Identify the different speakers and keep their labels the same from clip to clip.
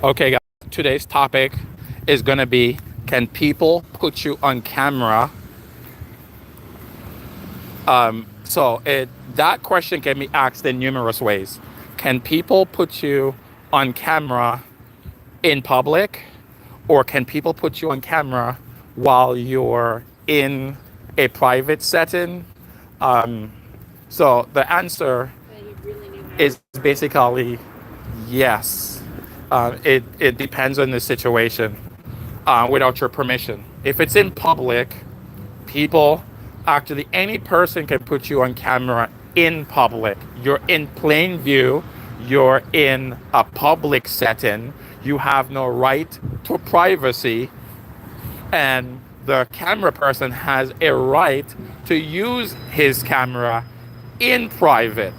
Speaker 1: Okay, guys, today's topic is going to be, can people put you on camera? That question can be asked in numerous ways. Can people put you on camera in public, or can people put you on camera while you're in a private setting? So the answer is basically yes. It depends on the situation. Without your permission, if it's in public, people actually, any person can put you on camera in public. You're in plain view, you're in a public setting, you have no right to privacy, and the camera person has a right to use his camera in private,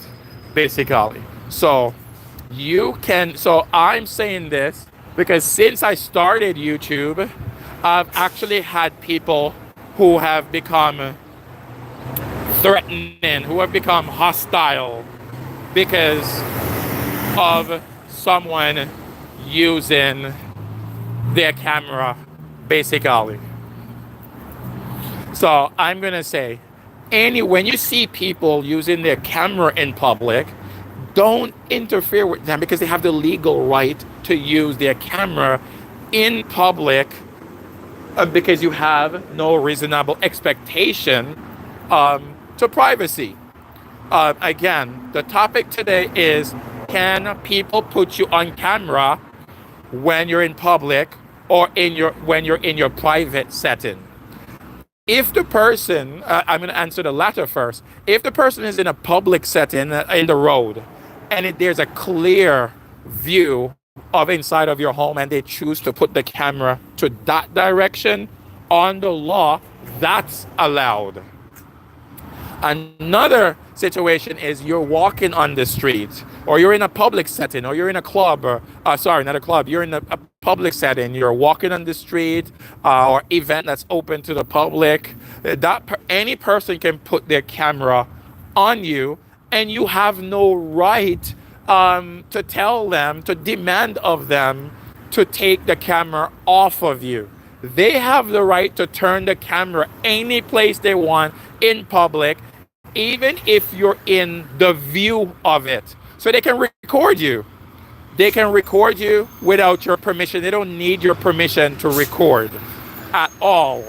Speaker 1: basically. So I'm saying this because since I started YouTube, I've actually had people who have become threatening, who have become hostile because of someone using their camera, basically. So I'm gonna say, when you see people using their camera in public, don't interfere with them because they have the legal right to use their camera in public, because you have no reasonable expectation to privacy. Again, the topic today is, can people put you on camera when you're in public or when you're in your private setting? If the person, I'm going to answer the latter first. If the person is in a public setting in the road, and there's a clear view of inside of your home, and they choose to put the camera to that direction, on the law, that's allowed. Another situation is you're walking on the street, or you're in a public setting, or you're in a club, or sorry, not a club, you're in a public setting, you're walking on the street, or event that's open to the public. Any person can put their camera on you, and you have no right to tell them, to demand of them to take the camera off of you. They have the right to turn the camera any place they want in public, even if you're in the view of it. So they can record you. They can record you without your permission. They don't need your permission to record at all.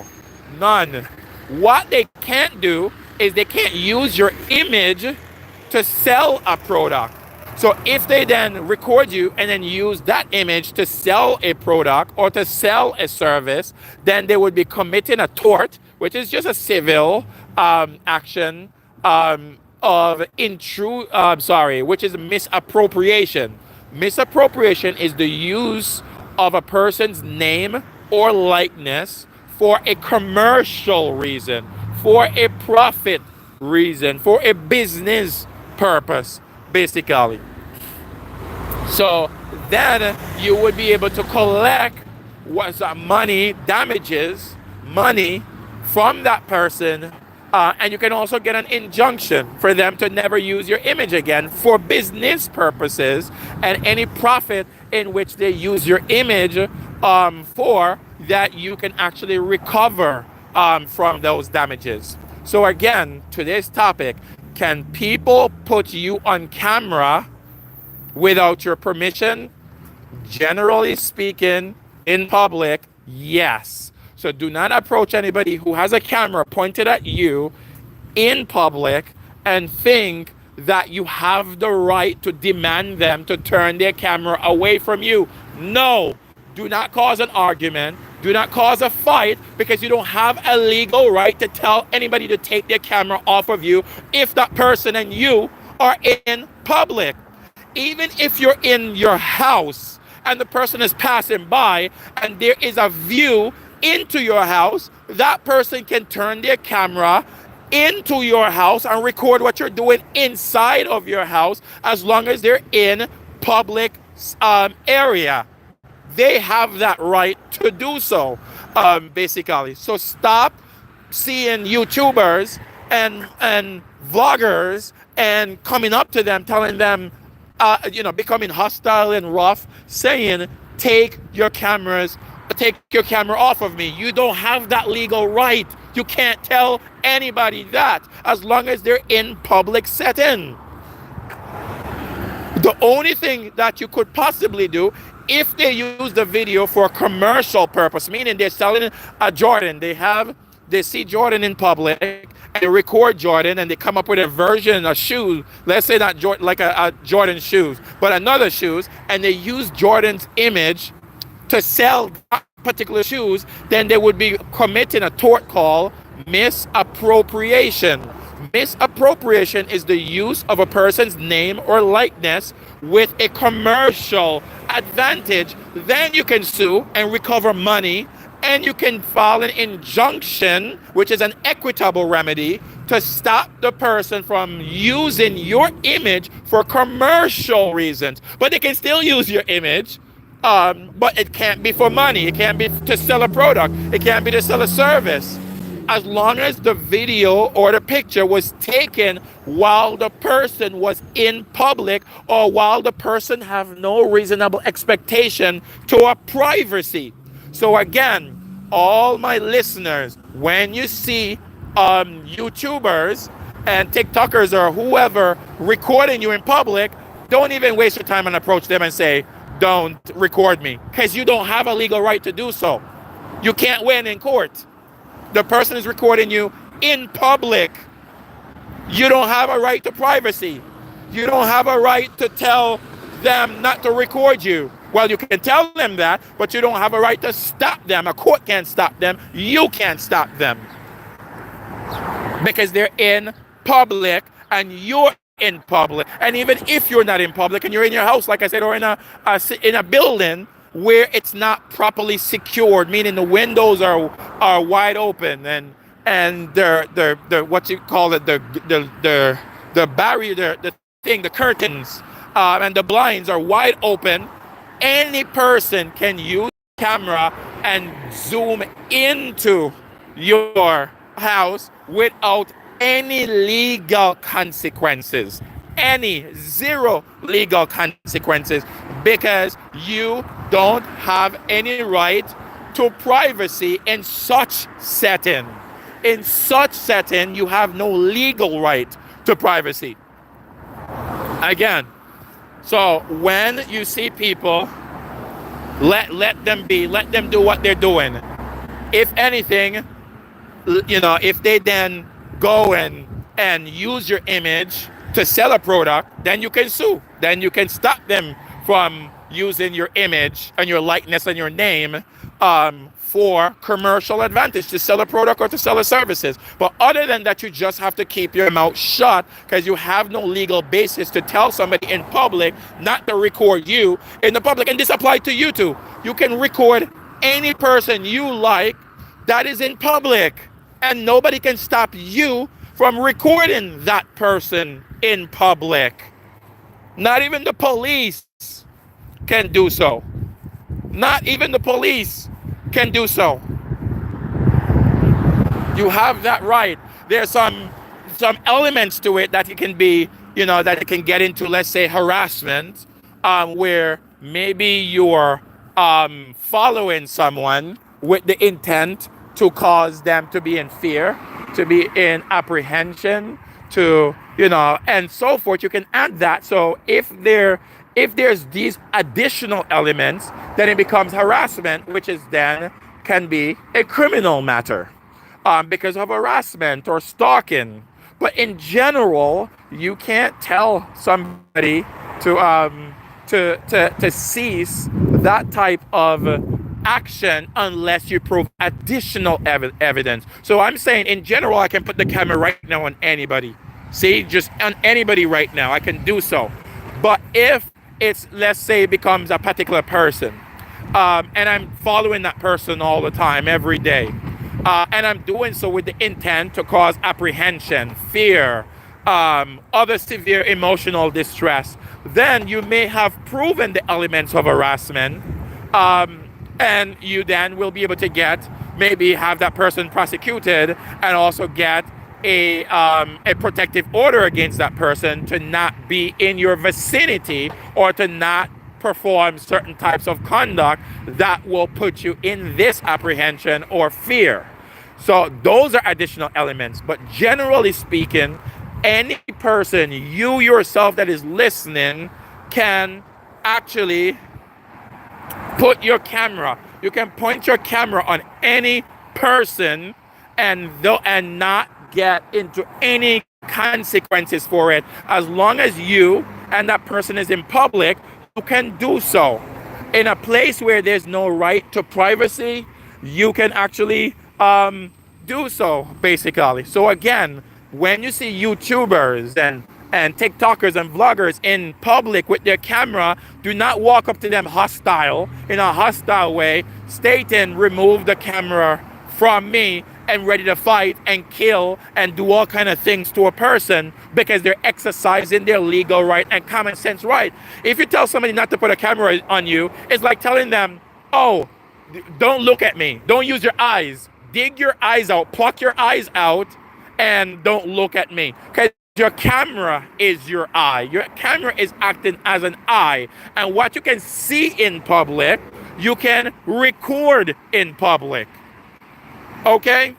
Speaker 1: None. What they can't do is they can't use your image to sell a product. So if they then record you and then use that image to sell a product or to sell a service, then they would be committing a tort, which is just a civil action which is misappropriation. Misappropriation is the use of a person's name or likeness for a commercial reason, for a profit reason, for a business purpose, basically. So then you would be able to collect damages, money from that person, and you can also get an injunction for them to never use your image again for business purposes, and any profit in which they use your image for, that you can actually recover from those damages. So again, today's topic, can people put you on camera without your permission? Generally speaking, in public, yes. So do not approach anybody who has a camera pointed at you in public and think that you have the right to demand them to turn their camera away from you. No, do not cause an argument. Do not cause a fight, because you don't have a legal right to tell anybody to take their camera off of you if that person and you are in public. Even if you're in your house and the person is passing by and there is a view into your house, that person can turn their camera into your house and record what you're doing inside of your house, as long as they're in public area. They have that right to do so, basically. So stop seeing YouTubers and vloggers and coming up to them, telling them, becoming hostile and rough, saying take your cameras, take your camera off of me. You don't have that legal right. You can't tell anybody that as long as they're in public setting. The only thing that you could possibly do if they use the video for a commercial purpose, meaning they're selling a Jordan, they see Jordan in public and they record Jordan and they come up with a version of shoes, let's say not Jordan, like a Jordan shoes, but another shoes, and they use Jordan's image to sell that particular shoes, then they would be committing a tort called misappropriation. Misappropriation is the use of a person's name or likeness with a commercial advantage. Then you can sue and recover money, and you can file an injunction, which is an equitable remedy, to stop the person from using your image for commercial reasons. But they can still use your image, but it can't be for money. It can't be to sell a product. It can't be to sell a service. As long as the video or the picture was taken while the person was in public or while the person have no reasonable expectation to a privacy. So again, all my listeners, when you see YouTubers and TikTokers or whoever recording you in public, don't even waste your time and approach them and say, don't record me, because you don't have a legal right to do so. You can't win in court. The person is recording you in public. You don't have a right to privacy. You don't have a right to tell them not to record you. Well, you can tell them that, but you don't have a right to stop them. A court can't stop them. You can't stop them. Because they're in public and you're in public. And even if you're not in public and you're in your house, like I said, or in a building where it's not properly secured, meaning the windows are wide open and the what you call it, the barrier, the curtains and the blinds are wide open, any person can use the camera and zoom into your house without any legal consequences. Zero legal consequences, because you don't have any right to privacy in such setting. In such setting, you have no legal right to privacy. Again, so when you see people, let them be, let them do what they're doing. If anything, if they then go and use your image to sell a product, then you can sue. Then you can stop them from using your image and your likeness and your name for commercial advantage, to sell a product or to sell a services. But other than that, you just have to keep your mouth shut, because you have no legal basis to tell somebody in public not to record you in the public. And this applies to you too. You can record any person you like that is in public, and nobody can stop you from recording that person in public. Not even the police can do so. Not even the police can do so. You have that right. There's some elements to it that it can be, that it can get into, let's say, harassment, where maybe you're following someone with the intent to cause them to be in fear, to be in apprehension, to, and so forth. You can add that. So if there's these additional elements, then it becomes harassment, which is then can be a criminal matter because of harassment or stalking. But in general, you can't tell somebody to cease that type of action unless you prove additional evidence. So I'm saying in general, I can put the camera right now on anybody. See, just on anybody right now, I can do so. But if it's, let's say, becomes a particular person, and I'm following that person all the time, every day, and I'm doing so with the intent to cause apprehension, fear, other severe emotional distress, then you may have proven the elements of harassment, and you then will be able to maybe have that person prosecuted and also get a protective order against that person to not be in your vicinity or to not perform certain types of conduct that will put you in this apprehension or fear. So those are additional elements. But generally speaking, any person, you yourself that is listening, can actually put your camera, you can point your camera on any person and not get into any consequences for it. As long as you and that person is in public, you can do so. In a place where there's no right to privacy, you can actually do so, basically. So again, when you see YouTubers and TikTokers and vloggers in public with their camera, do not walk up to them in a hostile way, stating, remove the camera from me, and ready to fight and kill and do all kind of things to a person because they're exercising their legal right and common sense right. If you tell somebody not to put a camera on you, it's like telling them, oh, don't look at me, don't use your eyes, dig your eyes out, pluck your eyes out, and don't look at me. Because your camera is your eye. Your camera is acting as an eye. And what you can see in public, you can record in public. Okay?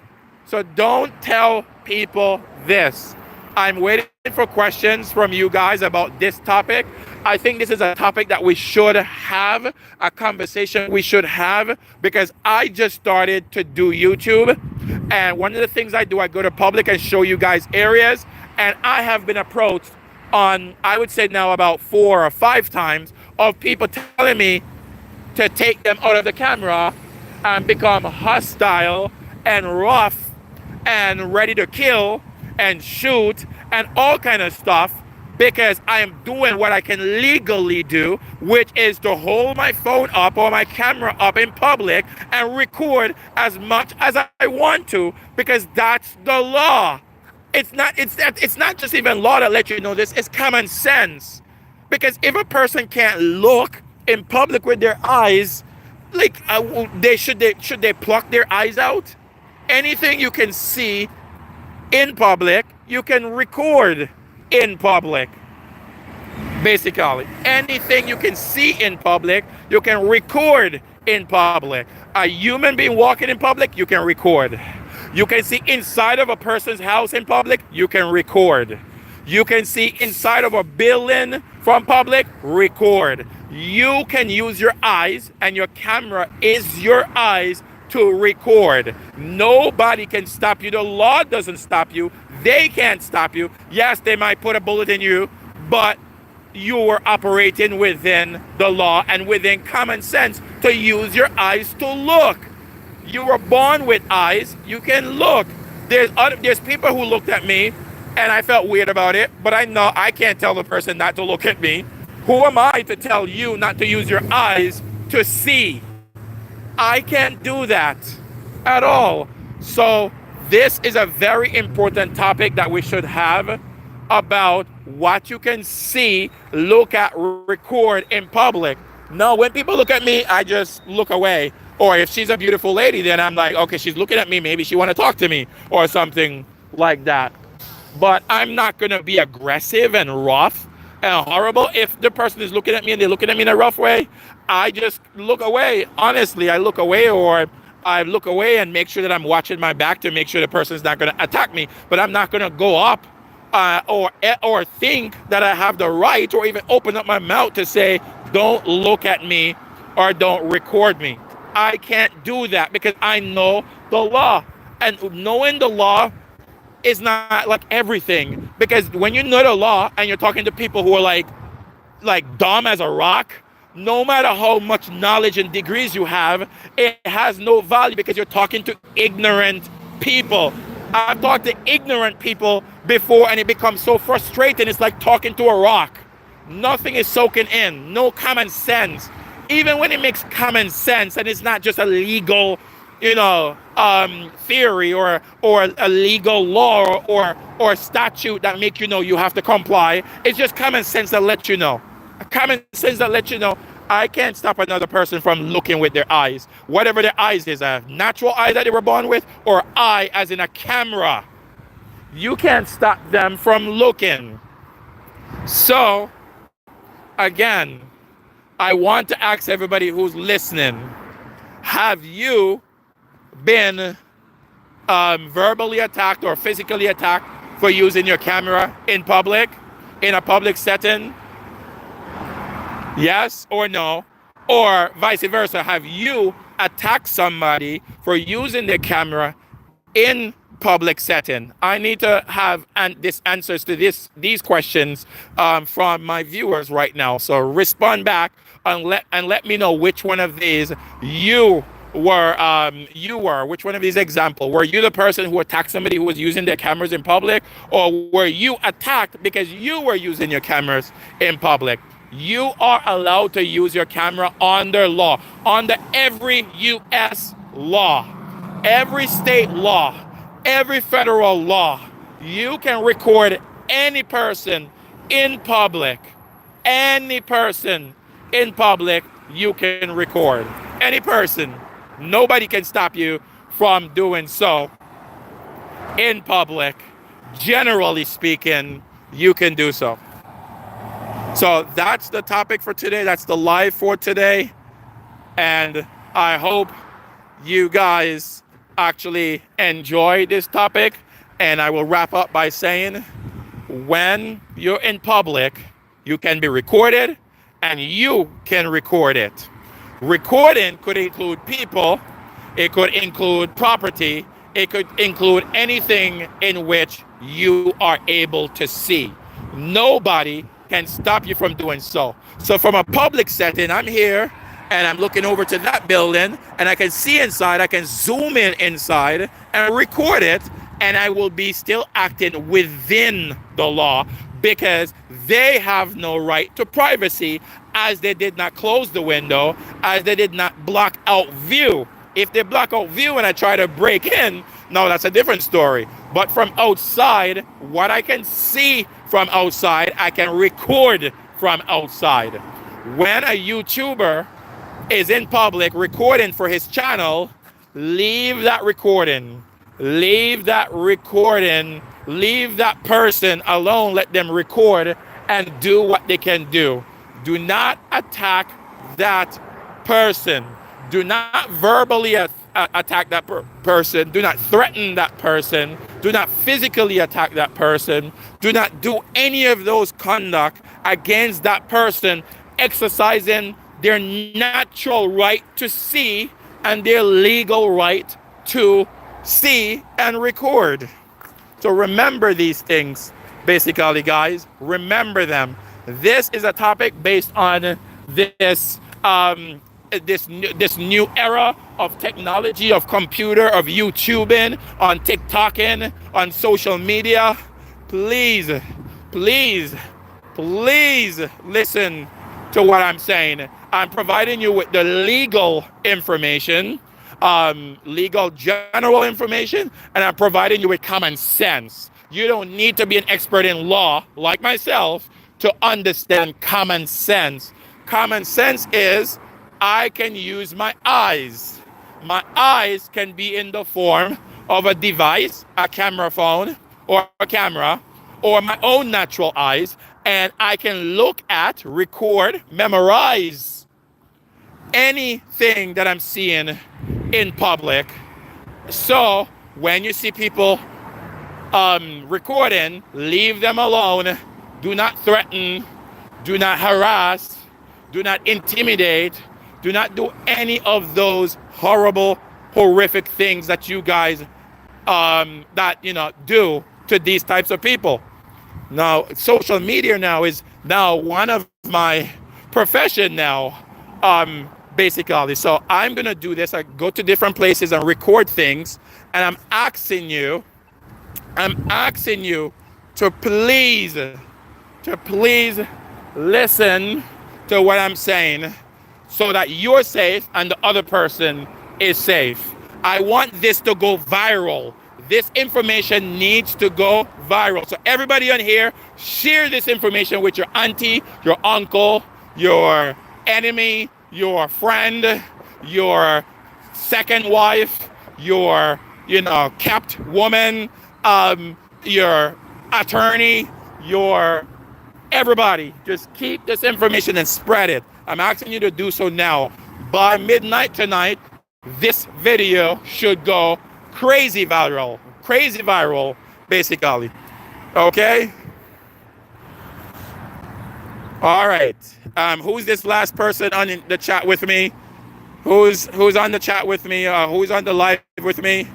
Speaker 1: So don't tell people this. I'm waiting for questions from you guys about this topic. I think this is a topic that we should have, a conversation we should have, because I just started to do YouTube. And one of the things I do, I go to public and show you guys areas. And I have been approached on, I would say now about 4 or 5 times, of people telling me to take them out of the camera and become hostile and rough and ready to kill and shoot and all kind of stuff, because I am doing what I can legally do, which is to hold my phone up or my camera up in public and record as much as I want to, because that's the law. It's not just even law that lets you know this, it's common sense. Because if a person can't look in public with their eyes, like should they pluck their eyes out? Anything you can see in public, you can record in public. Basically, anything you can see in public, you can record in public. A human being walking in public, you can record. You can see inside of a person's house in public, you can record. You can see inside of a building from public, record. You can use your eyes, and your camera is your eyes to record. Nobody can stop you. The law doesn't stop you. They can't stop you. Yes, they might put a bullet in you, but you were operating within the law and within common sense to use your eyes to look. You were born with eyes. You can look. There's people who looked at me and I felt weird about it, but I know I can't tell the person not to look at me. Who am I to tell you not to use your eyes to see? I can't do that at all. So this is a very important topic that we should have, about what you can see, look at, record in public. No, when people look at me, I just look away. Or if she's a beautiful lady, then I'm like, okay, she's looking at me, maybe she want to talk to me or something like that. But I'm not going to be aggressive and rough and horrible. If the person is looking at me and they're looking at me in a rough way, I just look away. Honestly, I look away, or I look away and make sure that I'm watching my back to make sure the person's not going to attack me. But I'm not going to go up or think that I have the right, or even open up my mouth to say, don't look at me or don't record me. I can't do that because I know the law. And knowing the law is not like everything. Because when you know the law and you're talking to people who are like dumb as a rock, no matter how much knowledge and degrees you have, it has no value because you're talking to ignorant people. I've talked to ignorant people before and it becomes so frustrating. It's like talking to a rock. Nothing is soaking in, no common sense. Even when it makes common sense and it's not just a legal, theory or a legal law or statute that make you know you have to comply. It's just common sense that lets you know. Common sense that lets you know I can't stop another person from looking with their eyes. Whatever their eyes is, a natural eye that they were born with, or eye as in a camera. You can't stop them from looking. So, again, I want to ask everybody who's listening, have you been verbally attacked or physically attacked for using your camera in public, in a public setting? Yes or no? Or vice versa, have you attacked somebody for using their camera in public setting? I need to have this answers to these questions from my viewers right now. So respond back and let me know which one of these which one of these examples were you the person who attacked somebody who was using their cameras in public, or were you attacked because you were using your cameras in public? You are allowed to use your camera under law, under every U.S. law, every state law, every federal law. You can record any person in public. Any person in public, you can record. Any person. Nobody can stop you from doing so in public. Generally speaking, you can do so. So that's the topic for today. That's the live for today. And I hope you guys actually enjoy this topic. And I will wrap up by saying, when you're in public, you can be recorded and you can record it. Recording could include people, it could include property, it could include anything in which you are able to see. Nobody can stop you from doing so. So from a public setting, I'm here and I'm looking over to that building and I can see inside, I can zoom in inside and record it, and I will be still acting within the law because they have no right to privacy, as they did not close the window, as they did not block out view. If they block out view and I try to break in, no, that's a different story. But from outside, what I can see from outside, I can record from outside. When a YouTuber is in public recording for his channel, leave that recording. Leave that recording. Leave that person alone. Let them record and do what they can do. Do not attack that person. Do not verbally attack that person. Do not threaten that person. Do not physically attack that person. Do not do any of those conduct against that person, exercising their natural right to see and their legal right to see and record. So remember these things, basically, guys. Remember them. This is a topic based on this new era of technology, of computer, of YouTubing, on TikToking, on social media. Please, please, please listen to what I'm saying. I'm providing you with the legal information, legal general information, and I'm providing you with common sense. You don't need to be an expert in law like myself to understand common sense. Common sense is I can use my eyes. My eyes can be in the form of a device, a camera phone, or a camera, or my own natural eyes, and I can look at, record, memorize anything that I'm seeing in public. So when you see people recording, leave them alone. Do not threaten. Do not harass. Do not intimidate. Do not do any of those horrible, horrific things that you guys do to these types of people. Now, social media now is now one of my profession now, basically. So I'm gonna do this. I go to different places and record things, and I'm asking you to please listen to what I'm saying, so that you're safe and the other person is safe. I want this to go viral. This information needs to go viral. So everybody on here, share this information with your auntie, your uncle, your enemy, your friend, your second wife, your, kept woman, your attorney, your everybody, just keep this information and spread it. I'm asking you to do so now. By midnight tonight, this video should go crazy viral, basically. Okay? All right. Who's this last person on the chat with me? Who's on the chat with me? Who's on the live with me?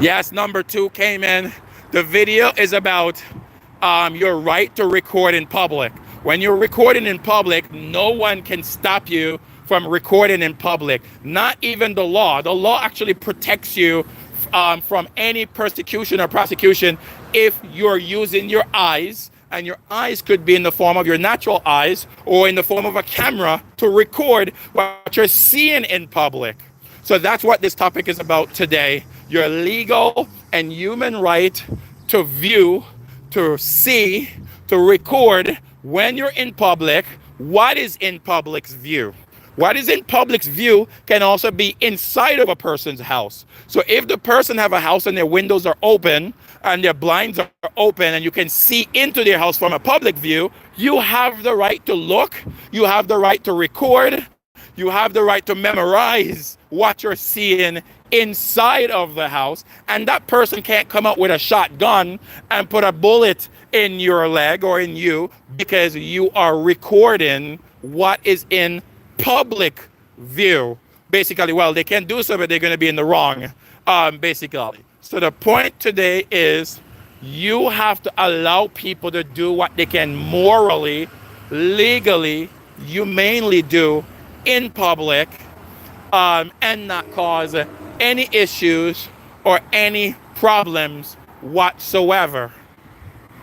Speaker 1: Yes, number 2 came in. The video is about your right to record in public. When you're recording in public, no one can stop you from recording in public. Not even the law. The law actually protects you from any persecution or prosecution if you're using your eyes, and your eyes could be in the form of your natural eyes or in the form of a camera to record what you're seeing in public. So that's what this topic is about today. Your legal and human right to view, to see, to record when you're in public, what is in public's view. What is in public's view can also be inside of a person's house. So if the person have a house and their windows are open and their blinds are open and you can see into their house from a public view, you have the right to look, you have the right to record, you have the right to memorize what you're seeing inside of the house, and that person can't come out with a shotgun and put a bullet in your leg or in you because you are recording what is in public view. Basically, well, they can do so, but they're going to be in the wrong, basically. So the point today is you have to allow people to do what they can morally, legally, humanely do in public, and not cause any issues or any problems whatsoever.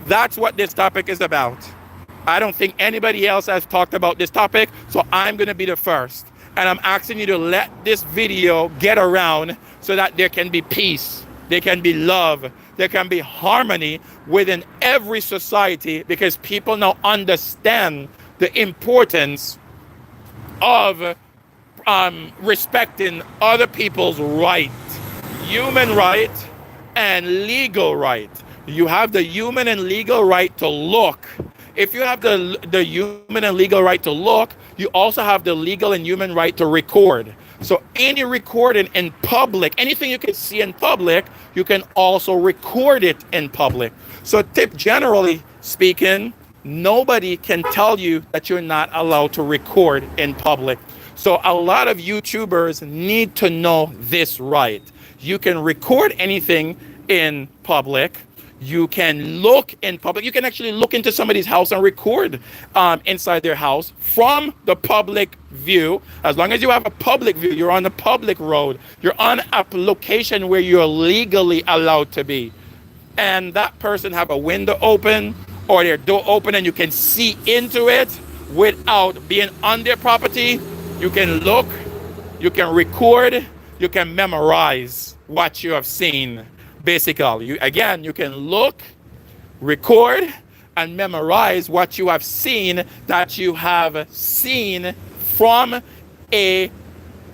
Speaker 1: That's what this topic is about. I don't think anybody else has talked about this topic, so I'm going to be the first. And I'm asking you to let this video get around so that there can be peace, there can be love, there can be harmony within every society, because people now understand the importance of respecting other people's right, human right and legal right. You have the human and legal right to look. If you have the human and legal right to look, you also have the legal and human right to record. So any recording in public, anything you can see in public, you can also record it in public. So generally speaking, nobody can tell you that you're not allowed to record in public. So a lot of YouTubers need to know this right. You can record anything in public. You can look in public. You can actually look into somebody's house and record inside their house from the public view. As long as you have a public view, you're on the public road. You're on a location where you're legally allowed to be. And that person have a window open or their door open and you can see into it without being on their property. You can look, you can record, you can memorize what you have seen. Basically, you can look, record, and memorize what you have seen that you have seen from a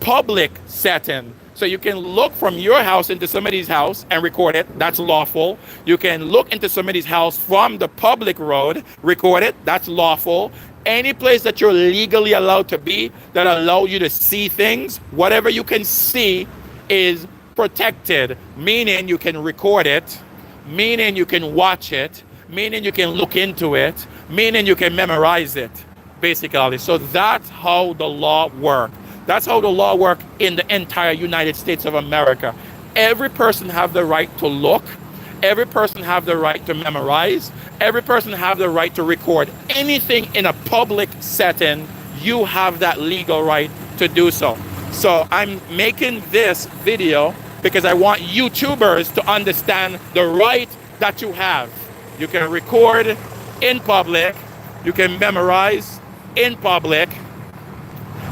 Speaker 1: public setting. So you can look from your house into somebody's house and record it. That's lawful. You can look into somebody's house from the public road, record it. That's lawful. Any place that you're legally allowed to be that allow you to see things, whatever you can see is protected, meaning you can record it, meaning you can watch it, meaning you can look into it, meaning you can memorize it, basically. So that's how the law works. That's how the law works in the entire United States of America. Every person have the right to look. Every person have the right to memorize. Every person have the right to record anything in a public setting. You have that legal right to do so. So I'm making this video because I want YouTubers to understand the right that you have. You can record in public. You can memorize in public.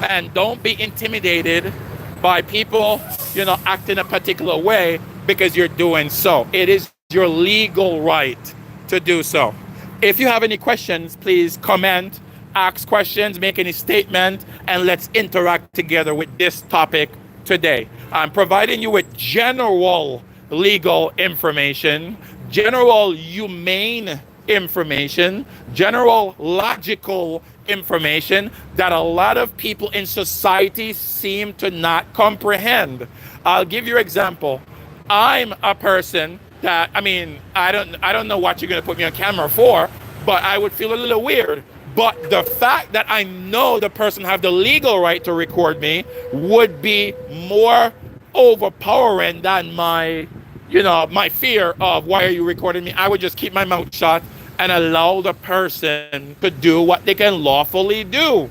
Speaker 1: And don't be intimidated by people, acting a particular way because you're doing so. It is your legal right to do so. If you have any questions, please comment, ask questions, make any statement, and let's interact together with this topic today. I'm providing you with general legal information, general humane information, general logical information that a lot of people in society seem to not comprehend. I'll give you an example. I'm a person that, I mean, I don't know what you're going to put me on camera for, but I would feel a little weird. But the fact that I know the person have the legal right to record me would be more overpowering than my, my fear of why are you recording me. I would just keep my mouth shut and allow the person to do what they can lawfully do.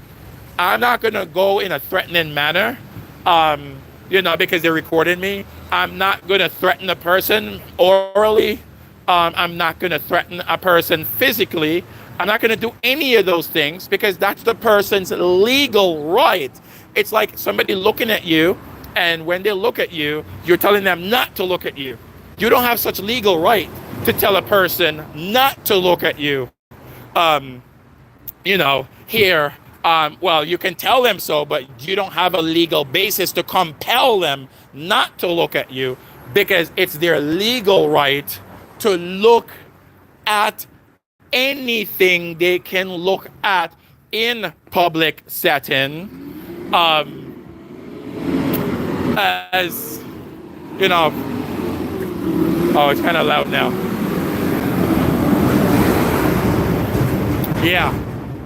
Speaker 1: I'm not going to go in a threatening manner, because they're recording me. I'm not going to threaten a person orally. I'm not going to threaten a person physically. I'm not going to do any of those things because that's the person's legal right. It's like somebody looking at you, and when they look at you, you're telling them not to look at you. You don't have such legal right to tell a person not to look at you. Here, well, you can tell them so, but you don't have a legal basis to compel them not to look at you because it's their legal right to look at anything they can look at in public setting. As oh, it's kind of loud now. Yeah.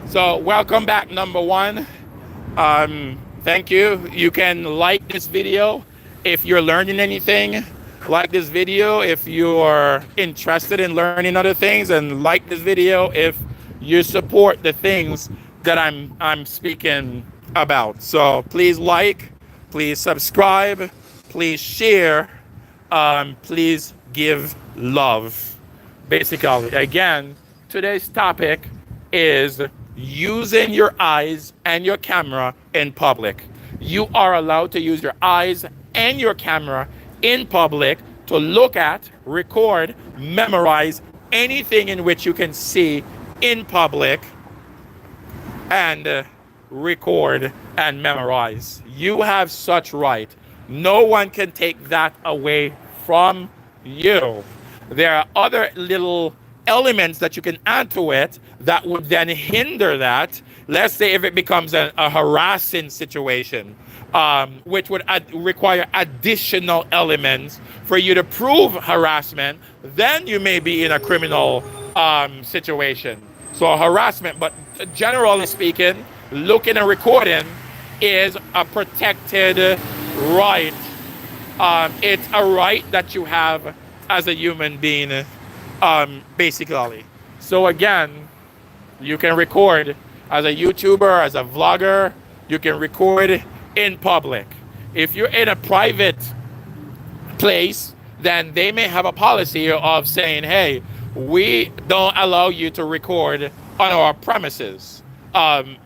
Speaker 1: So welcome back, number one. Thank you. You can like this video if you're learning anything. Like this video if you're interested in learning other things, and like this video if you support the things that I'm speaking about. So please like, please subscribe, please share, please give love. Basically, again, today's topic is using your eyes and your camera in public. You are allowed to use your eyes and your camera in public to look at, record, memorize anything in which you can see in public and record and memorize. You have such right. No one can take that away from you. There are other little elements that you can add to it that would then hinder that. Let's say if it becomes a harassing situation, which would require additional elements for you to prove harassment, then you may be in a criminal situation. So harassment, but generally speaking, looking and recording is a protected right. It's a right that you have as a human being, basically. So again, you can record as a YouTuber, as a vlogger, you can record in public. If you're in a private place, then they may have a policy of saying, hey, we don't allow you to record on our premises,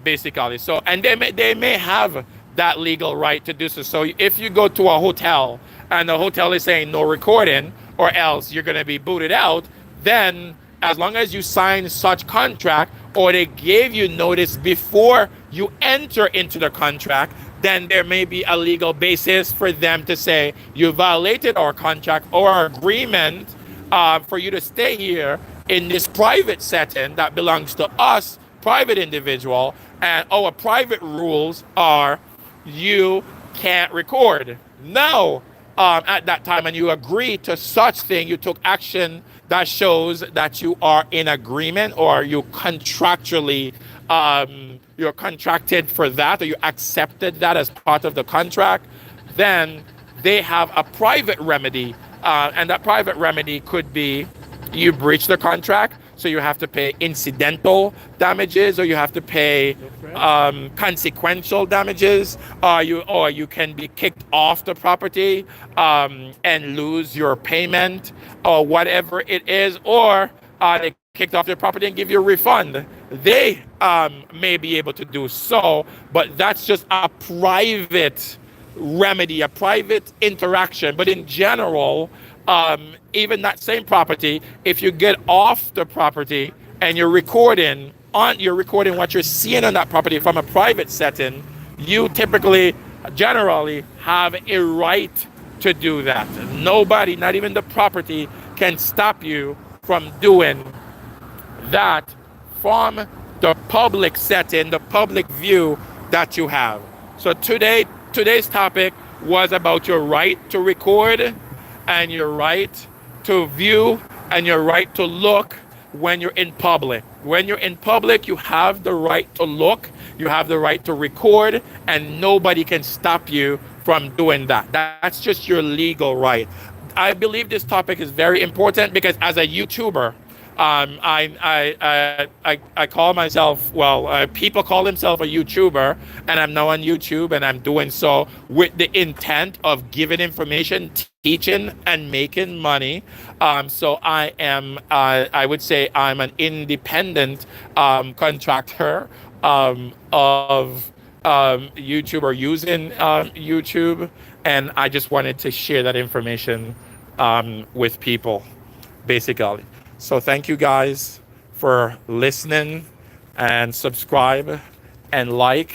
Speaker 1: basically. So, and they may have that legal right to do so. So if you go to a hotel and the hotel is saying no recording or else you're going to be booted out, then as long as you sign such contract or they gave you notice before you enter into the contract, then there may be a legal basis for them to say you violated our contract or our agreement for you to stay here in this private setting that belongs to us, private individual, and our private rules are you can't record. Now, at that time, and you agree to such thing, you took action that shows that you are in agreement or you contractually you're contracted for that, or you accepted that as part of the contract, then they have a private remedy. And that private remedy could be you breach the contract, so you have to pay incidental damages, or you have to pay consequential damages, or you can be kicked off the property and lose your payment, or whatever it is, or they kicked off their property and give you a refund. They may be able to do so, but that's just a private remedy, a private interaction. But in general, even that same property, if you get off the property and you're recording what you're seeing on that property from a private setting, you typically, generally, have a right to do that. Nobody, not even the property, can stop you from doing that from the public setting, the public view that you have. So today's topic was about your right to record and your right to view and your right to look when you're in public. When you're in public, you have the right to look, you have the right to record, and nobody can stop you from doing that. That's just your legal right. I believe this topic is very important because as a YouTuber, I call myself, well, people call themselves a YouTuber, and I'm now on YouTube, and I'm doing so with the intent of giving information, teaching, and making money. So I would say I'm an independent contractor of YouTube or using YouTube, and I just wanted to share that information with people, basically. So thank you guys for listening, and subscribe and like,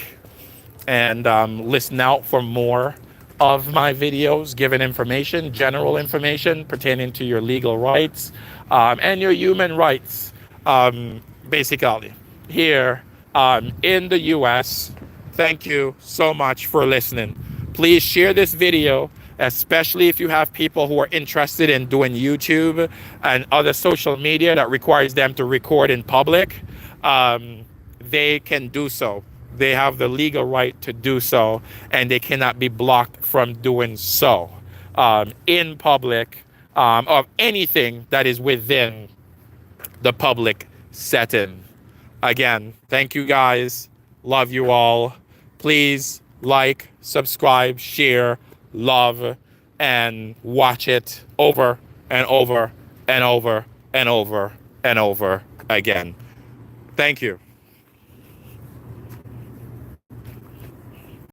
Speaker 1: and listen out for more of my videos giving information, general information pertaining to your legal rights and your human rights, basically, here in the US. Thank you so much for listening. Please share this video, especially if you have people who are interested in doing YouTube and other social media that requires them to record in public. They can do so. They have the legal right to do so, and they cannot be blocked from doing so in public of anything that is within the public setting. Again, thank you guys. Love you all. Please like, subscribe, share, love, and watch it over and over and over and over and over again. Thank you.